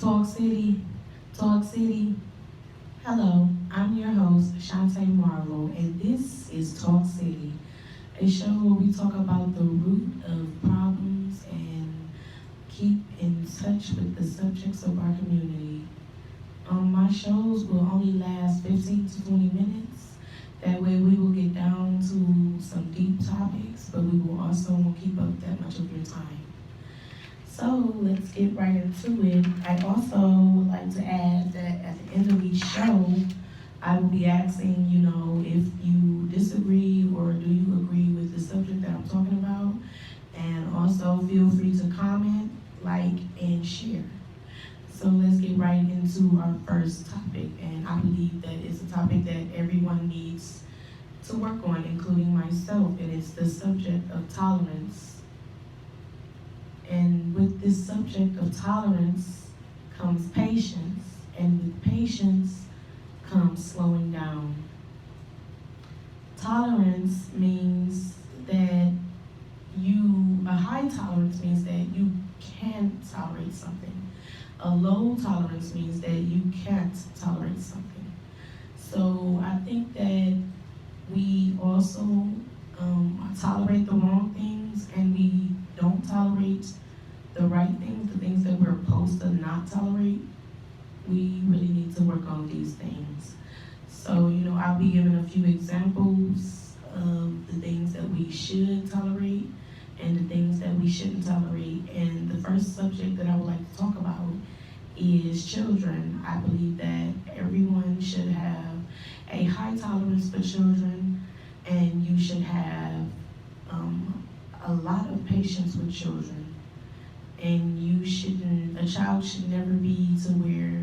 Talk City, Talk City. Hello, I'm your host, Shantae Marlowe, and this is Talk City, a show where we talk about the root of problems and keep in touch with the subjects of our community. My shows will only last 15 to 20 minutes. That way we will get down to some deep topics, but we will also won't keep up that much of your time. So let's get right into it. I also would like to add that at the end of each show, I will be asking, if you disagree or do you agree with the subject that I'm talking about. And also feel free to comment, like, and share. So let's get right into our first topic. And I believe that it's a topic that everyone needs to work on, including myself, and it's the subject of tolerance. And with this subject of tolerance comes patience, and with patience comes slowing down. Tolerance means that a high tolerance means that you can tolerate something. A low tolerance means that you can't tolerate something. So I think that we also tolerate the wrong things, and we don't tolerate the right things, the things that we're supposed to not tolerate. We really need to work on these things. So, I'll be giving a few examples of the things that we should tolerate and the things that we shouldn't tolerate. And the first subject that I would like to talk about is children. I believe that everyone should have a high tolerance for children, and you should have a lot of patience with children. And a child should never be to where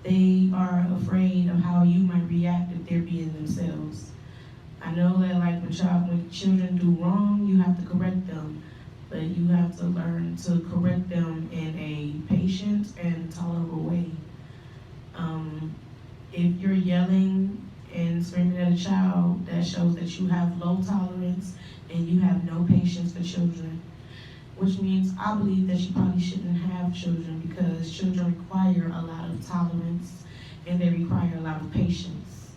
they are afraid of how you might react if they're being themselves. I know that when children do wrong, you have to correct them, but you have to learn to correct them in a patient and tolerable way. If you're yelling and screaming at a child, that shows that you have low tolerance and you have no patience for children, which means I believe that you probably shouldn't have children, because children require a lot of tolerance and they require a lot of patience.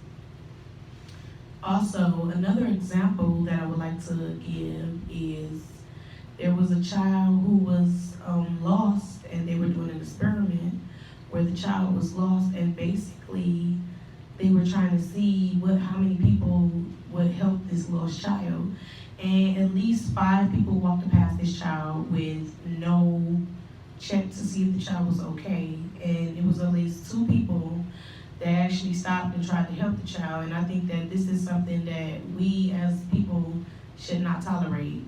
Also, another example that I would like to give is there was a child who was lost, and they were doing an experiment where the child was lost, and basically they were trying to see how many people would help this lost child. And at least 5 people walked past this child with no check to see if the child was okay. And it was at least 2 people that actually stopped and tried to help the child. And I think that this is something that we as people should not tolerate.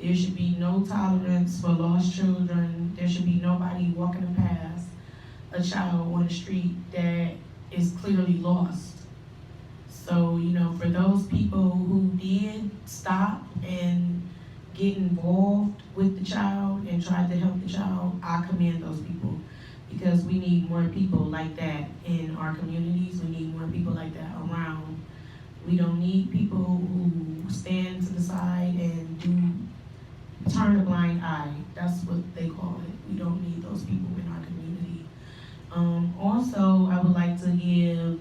There should be no tolerance for lost children. There should be nobody walking past a child on the street that is clearly lost. So, for those people who did stop and get involved with the child and tried to help the child, I commend those people, because we need more people like that in our communities. We need more people like that around. We don't need people who stand to the side and turn a blind eye. That's what they call it. We don't need those people in our community. Also, I would like to give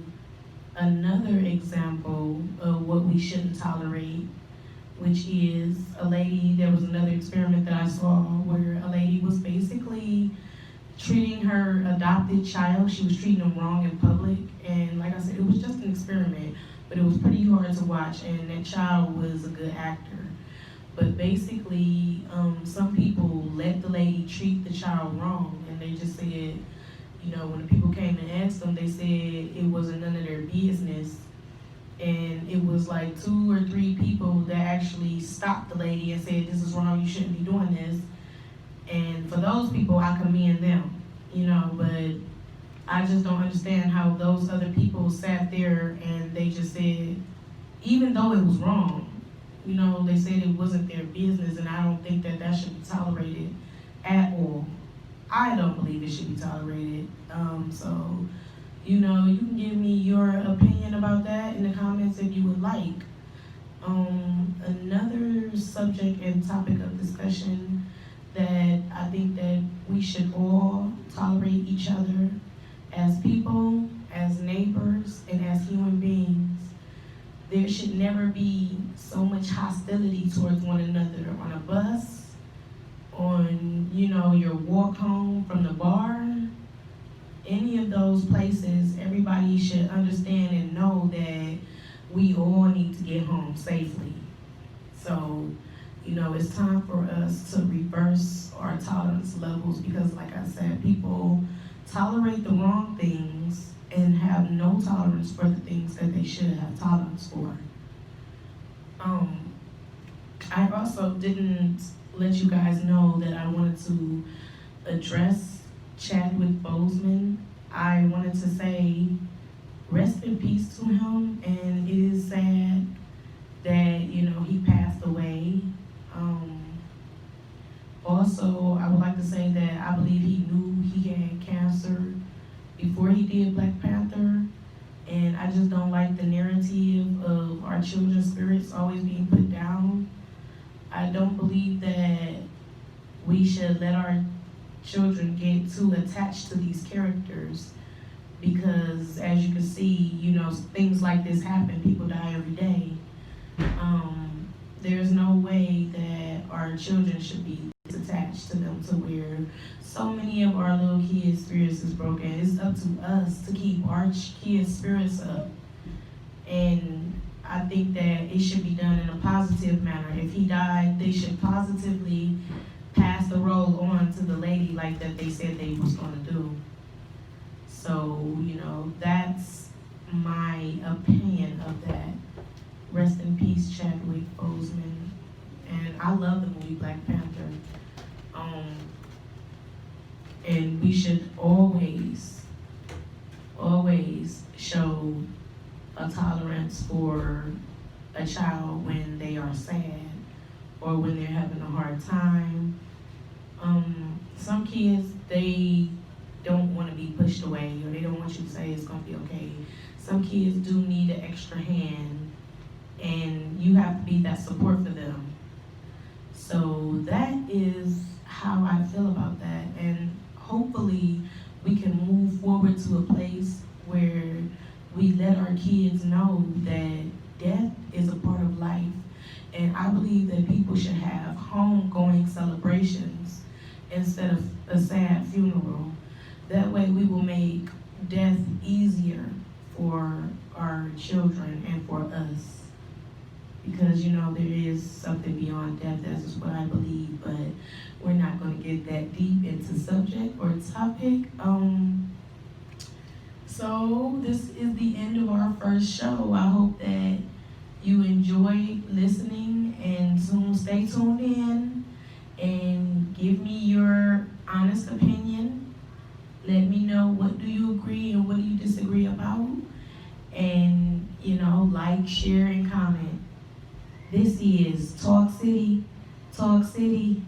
another example of what we shouldn't tolerate, which is there was another experiment that I saw where a lady was basically treating her adopted child. She was treating them wrong in public, and like I said, it was just an experiment, but it was pretty hard to watch, and that child was a good actor. But basically, some people let the lady treat the child wrong, and they just said, when the people came and asked them, they said it wasn't none of their business. And it was like 2 or 3 people that actually stopped the lady and said, this is wrong, you shouldn't be doing this. And for those people, I commend them, but I just don't understand how those other people sat there and they just said, even though it was wrong, they said it wasn't their business, and I don't think that should be tolerated at all. I don't believe it should be tolerated. So, you can give me your opinion about that in the comments if you would like. Another subject and topic of discussion that I think that we should all tolerate each other as people, as neighbors, and as human beings. There should never be so much hostility towards one another on a bus, on, your walk home from the bar, any of those places. Everybody should understand and know that we all need to get home safely. So, it's time for us to reverse our tolerance levels because, like I said, people tolerate the wrong things and have no tolerance for the things that they should have tolerance for. I also didn't let you guys know that I wanted to address Chadwick Boseman. I wanted to say rest in peace to him, and it is sad that, he passed away. Also, I would like to say that I believe he knew he had cancer before he did Black Panther, and I just don't like the narrative of our children's spirits always being put down. I don't believe that we should let our children get too attached to these characters because, as you can see, things like this happen. People die every day. There's no way that our children should be attached to them to where so many of our little kids' spirits is broken. It's up to us to keep our kids' spirits up. And I think that it should be done in a positive manner. If he died, they should positively pass the role on to the lady like that they said they was going to do. So, that's my opinion of that. Rest in peace, Chadwick Boseman. And I love the movie Black Panther. And we should always show a tolerance for a child when they are sad or when they're having a hard time. Some kids, they don't want to be pushed away, or they don't want you to say it's going to be okay. Some kids do need an extra hand, and you have to be that support for them. So that is how I feel about that, and hopefully we can move forward to a place where we let our kids know that death is a part of life. And I believe that people should have homegoing celebrations instead of a sad funeral. That way we will make death easier for our children and for us. Because, there is something beyond death. That's just what I believe. But we're not going to get that deep into subject or topic. So this is the end of our first show. I hope that you enjoyed listening, and stay tuned in and give me your honest opinion. Let me know, what do you agree and what do you disagree about? And, like, share, and comment. This is Talk City. Talk City.